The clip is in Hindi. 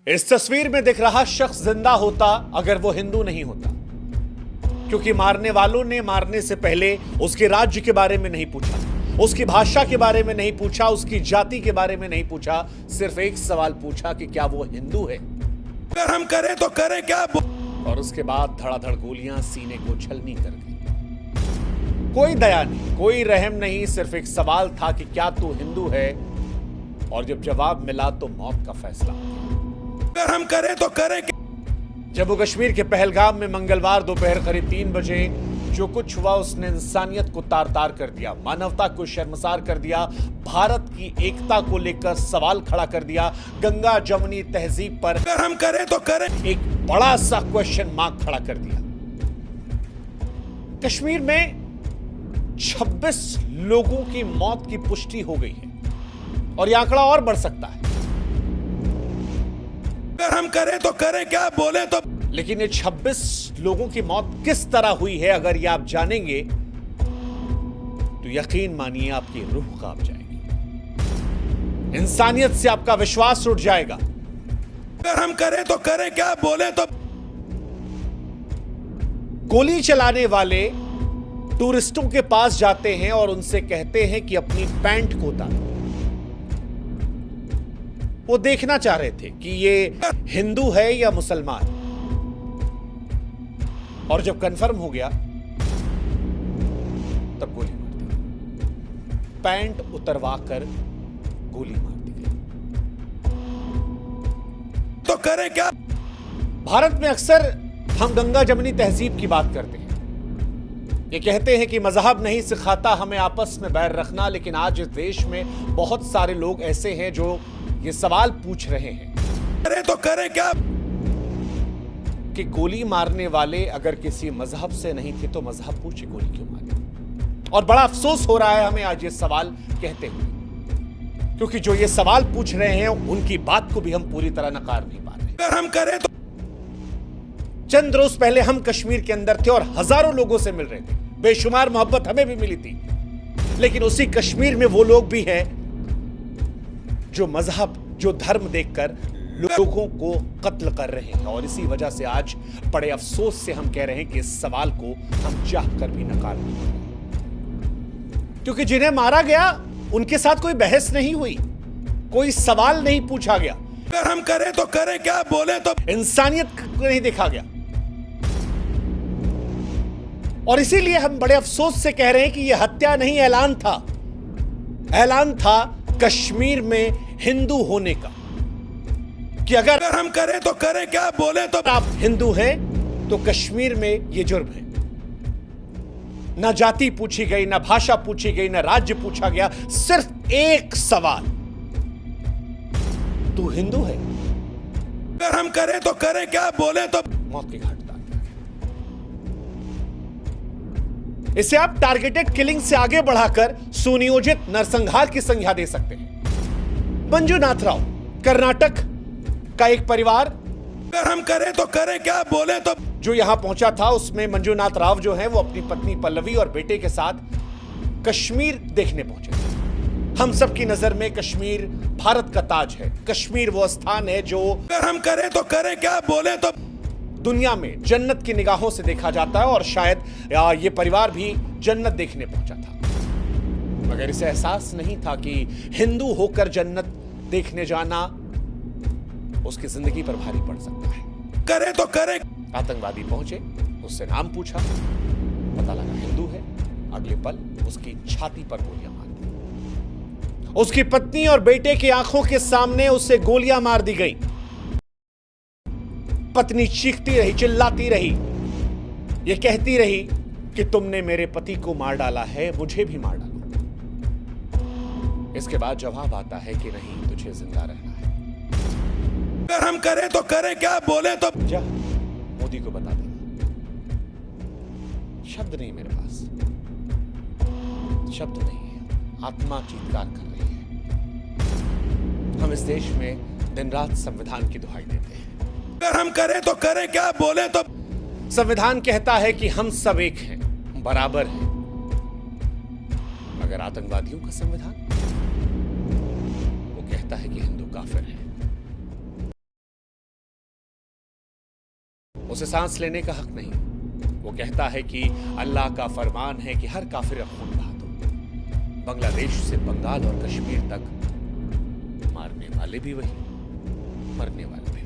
इस तस्वीर में दिख रहा शख्स जिंदा होता अगर वो हिंदू नहीं होता, क्योंकि मारने वालों ने मारने से पहले उसके राज्य के बारे में नहीं पूछा, उसकी भाषा के बारे में नहीं पूछा, उसकी जाति के बारे में नहीं पूछा। सिर्फ एक सवाल पूछा कि क्या वो हिंदू है। अगर हम करें तो करें क्या? और उसके बाद धड़ाधड़ गोलियां सीने को छलनी कर गई। कोई दया नहीं, कोई रहम नहीं, सिर्फ एक सवाल था कि क्या तू हिंदू है। और जब जवाब मिला तो मौत का फैसला हो गया। अगर हम करें तो करें क्या? जम्मू कश्मीर के पहलगाम में मंगलवार दोपहर करीब 3 बजे जो कुछ हुआ उसने इंसानियत को तार तार कर दिया, मानवता को शर्मसार कर दिया, भारत की एकता को लेकर सवाल खड़ा कर दिया, गंगा जमुनी तहजीब पर अगर हम करें तो करें एक बड़ा सा क्वेश्चन मार्क खड़ा कर दिया। कश्मीर में 26 लोगों की मौत की पुष्टि हो गई है और यह आंकड़ा और बढ़ सकता है। अगर हम करें तो करें क्या बोले तो। लेकिन ये 26 लोगों की मौत किस तरह हुई है, अगर ये आप जानेंगे तो यकीन मानिए आपकी रूह कांप जाएगी, इंसानियत से आपका विश्वास उठ जाएगा। अगर हम करें तो करें क्या बोले तो। गोली चलाने वाले टूरिस्टों के पास जाते हैं और उनसे कहते हैं कि अपनी पैंट को उतारो। वो देखना चाह रहे थे कि ये हिंदू है या मुसलमान, और जब कंफर्म हो गया तब गोली मार दी। पैंट उतरवा कर गोली मार दी गई। तो करें क्या? भारत में अक्सर हम गंगा जमुनी तहजीब की बात करते हैं, ये कहते हैं कि मजहब नहीं सिखाता हमें आपस में बैर रखना, लेकिन आज इस देश में बहुत सारे लोग ऐसे हैं जो ये सवाल पूछ रहे हैं करें तो करें क्या? कि गोली मारने वाले अगर किसी मजहब से नहीं थे तो मजहब पूछे गोली क्यों मारी। और बड़ा अफसोस हो रहा है हमें आज ये सवाल कहते हुए, क्योंकि जो ये सवाल पूछ रहे हैं उनकी बात को भी हम पूरी तरह नकार नहीं पा रहे। अगर हम करें तो। चंद रोज पहले हम कश्मीर के अंदर थे और हजारों लोगों से मिल रहे थे, बेशुमार मोहब्बत हमें भी मिली थी, लेकिन उसी कश्मीर में वो लोग भी हैं जो मजहब, जो धर्म देखकर लोगों को कत्ल कर रहे हैं। और इसी वजह से आज बड़े अफसोस से हम कह रहे हैं कि इस सवाल को हम चाहकर भी नकार नहीं पा रहे, क्योंकि जिन्हें मारा गया उनके साथ कोई बहस नहीं हुई, कोई सवाल नहीं पूछा गया। अगर हम करें तो करें क्या बोले तो। इंसानियत को नहीं देखा गया। और इसीलिए हम बड़े अफसोस से कह रहे हैं कि यह हत्या नहीं, ऐलान था, ऐलान था कश्मीर में हिंदू होने का, कि अगर हम करें तो करें क्या बोले तो। आप हिंदू हैं तो कश्मीर में यह जुर्म है। ना जाति पूछी गई, ना भाषा पूछी गई, ना राज्य पूछा गया, सिर्फ एक सवाल, तू हिंदू है? अगर हम करें तो करें क्या बोले तो। मौत की घाट उतार दिया गया। इसे आप टारगेटेड किलिंग से आगे बढ़ाकर सुनियोजित नरसंहार की संज्ञा दे सकते हैं। मंजुनाथ राव, कर्नाटक का एक परिवार, अगर हम करें तो करें क्या बोले तो। जो यहां पहुंचा था उसमें मंजुनाथ राव जो है वो अपनी पत्नी पल्लवी और बेटे के साथ कश्मीर देखने पहुंचे थे। हम सबकी नजर में कश्मीर भारत का ताज है। कश्मीर वो स्थान है जो अगर हम करें तो करें क्या बोले तो। दुनिया में जन्नत की निगाहों से देखा जाता है, और शायद ये परिवार भी जन्नत देखने पहुंचा था, मगर इसे एहसास नहीं था कि हिंदू होकर जन्नत देखने जाना उसकी जिंदगी पर भारी पड़ सकता है। करें तो करें। आतंकवादी पहुंचे, उससे नाम पूछा, पता लगा हिंदू है, अगले पल उसकी छाती पर गोलियां मार दी। उसकी पत्नी और बेटे की आंखों के सामने उसे गोलियां मार दी गई। पत्नी चीखती रही, चिल्लाती रही, यह कहती रही कि तुमने मेरे पति को मार डाला है, मुझे भी मार डालो। इसके बाद जवाब आता है कि नहीं, तुझे जिंदा रहना है। अगर हम करें तो करें क्या बोले तो। जा मोदी को बता देना। शब्द नहीं मेरे पास, शब्द नहीं है, आत्मा चीत्कार कर रही है। हम इस देश में दिन रात संविधान की दुहाई देते हैं। अगर हम करें तो करें क्या बोले तो। संविधान कहता है कि हम सब एक हैं, बराबर हैं, मगर आतंकवादियों का संविधान वो कहता है कि हिंदू काफिर है। उसे सांस लेने का हक नहीं। वो कहता है कि अल्लाह का फरमान है कि हर काफिर का खून बहा दो। बांग्लादेश से बंगाल और कश्मीर तक मारने वाले भी वही, मरने वाले भी